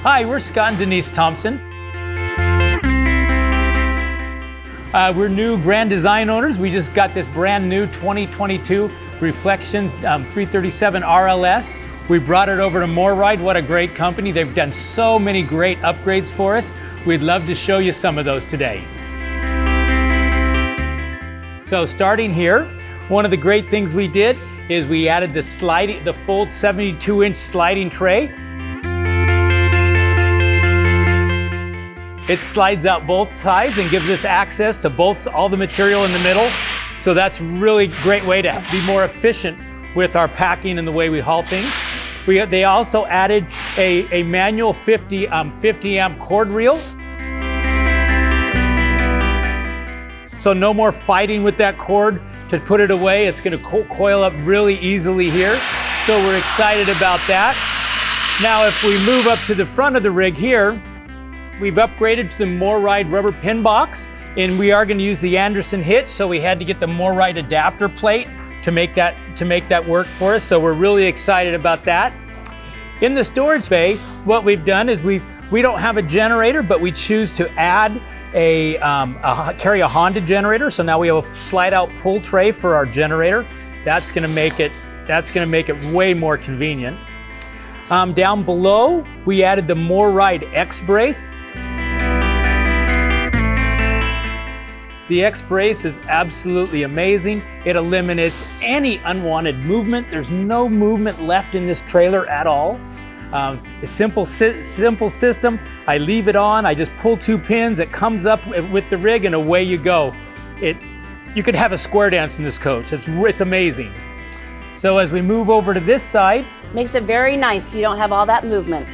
Hi, we're Scott and Denise Thompson. We're new Grand Design owners. We just got this brand new 2022 Reflection 337 RLS. We brought it over to MORryde. What a great company. They've done so many great upgrades for us. We'd love to show you some of those today. So starting here, one of the great things we did is we added the full 72-inch sliding tray. It slides out both sides and gives us access to all the material in the middle. So that's really great way to be more efficient with our packing and the way we haul things. They also added a manual 50 amp cord reel. So no more fighting with that cord to put it away. It's going to coil up really easily here. So we're excited about that. Now if we move up to the front of the rig here, we've upgraded to the MORryde rubber pin box, and we are going to use the Anderson hitch, so we had to get the MORryde adapter plate to make that work for us. So we're really excited about that. In the storage bay, what we've done is we don't have a generator, but we choose to add carry a Honda generator. So now we have a slide out pull tray for our generator. That's going to make it way more convenient. Down below, we added the MORryde X brace. The X brace is absolutely amazing. It eliminates any unwanted movement. There's no movement left in this trailer at all. A simple system. I leave it on, I just pull 2 pins, it comes up with the rig, and away you go. You could have a square dance in this coach. It's amazing. So as we move over to this side, makes it very nice. You don't have all that movement.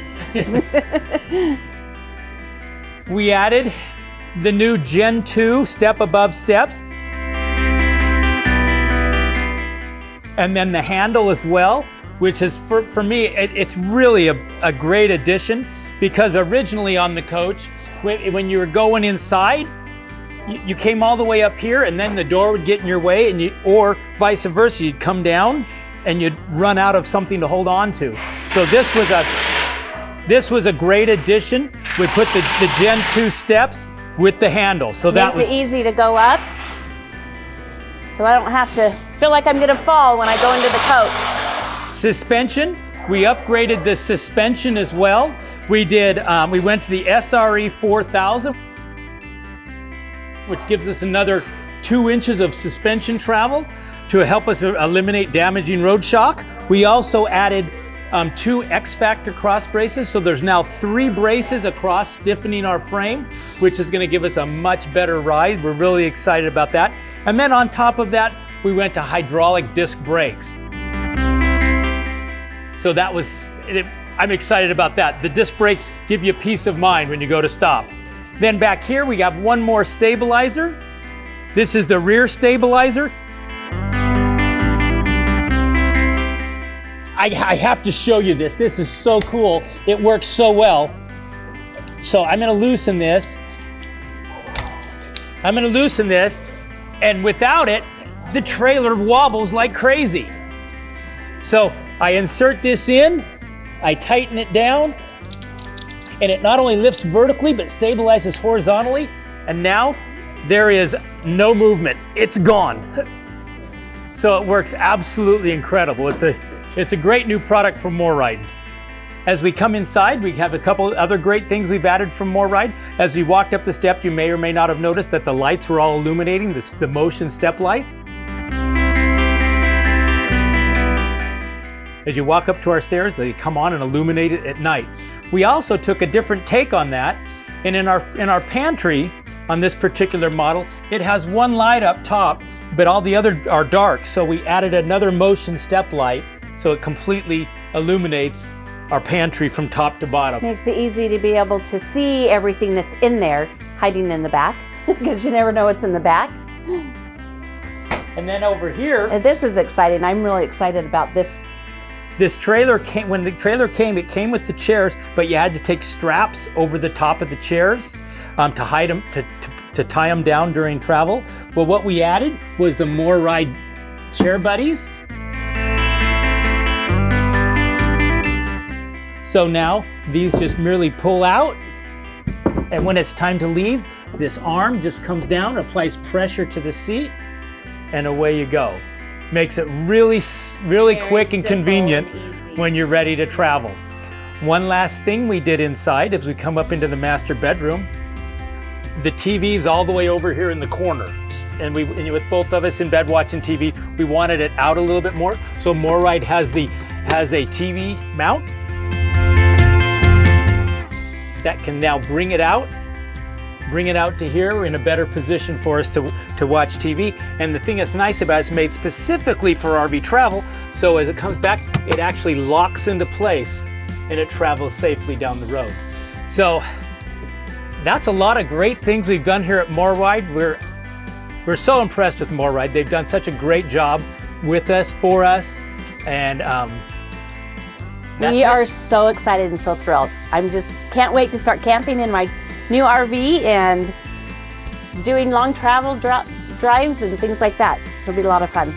We added the new Gen 2 step above steps. And then the handle as well, which is, for me, it's really a great addition, because originally on the coach, when you were going inside, you came all the way up here and then the door would get in your way, or vice versa, you'd come down and you'd run out of something to hold on to. So this was a great addition. We put the Gen 2 steps with the handle. So that makes it easy to go up, so I don't have to feel like I'm gonna fall when I go into the coach. Suspension, we upgraded the suspension as well. We went to the SRE 4000, which gives us another 2 inches of suspension travel to help us eliminate damaging road shock. We also added 2 X-Factor cross braces, so there's now 3 braces across stiffening our frame, which is going to give us a much better ride. We're really excited about that. And then on top of that, we went to hydraulic disc brakes. So I'm excited about that. The disc brakes give you peace of mind when you go to stop. Then back here, we have one more stabilizer. This is the rear stabilizer. I have to show you this. This is so cool. It works so well. So I'm gonna loosen this. And without it, the trailer wobbles like crazy. So I insert this in, I tighten it down, and it not only lifts vertically, but stabilizes horizontally. And now there is no movement. It's gone. So it works absolutely incredible. It's a great new product from MORryde. As we come inside, we have a couple other great things we've added from MORryde. As we walked up the step, you may or may not have noticed that the lights were all illuminating, the motion step lights. As you walk up to our stairs, they come on and illuminate it at night. We also took a different take on that, and in our pantry, on this particular model, it has one light up top, but all the other are dark. So we added another motion step light, so it completely illuminates our pantry from top to bottom. Makes it easy to be able to see everything that's in there, hiding in the back, because you never know what's in the back. And then over here, and this is exciting. I'm really excited about this. This trailer came, when the trailer came, it came with the chairs, but you had to take straps over the top of the chairs to hide them, to tie them down during travel. Well, what we added was the MORryde chair buddies. So now these just merely pull out, and when it's time to leave, this arm just comes down, applies pressure to the seat, and away you go. Makes it really Very quick and simple convenient and easy. when you're ready to travel. One last thing we did inside as we come up into the master bedroom, the TV is all the way over here in the corner. And with both of us in bed watching TV, we wanted it out a little bit more. So MORryde has a TV mount that can now bring it out to here. We're in a better position for us to watch TV. And the thing that's nice about it, it's made specifically for RV travel. So as it comes back, it actually locks into place and it travels safely down the road. So that's a lot of great things we've done here at MORryde. We're so impressed with MORryde. They've done such a great job with us, for us, and we are so excited and so thrilled. I'm just can't wait to start camping in my new RV and doing long travel drives and things like that. It'll be a lot of fun.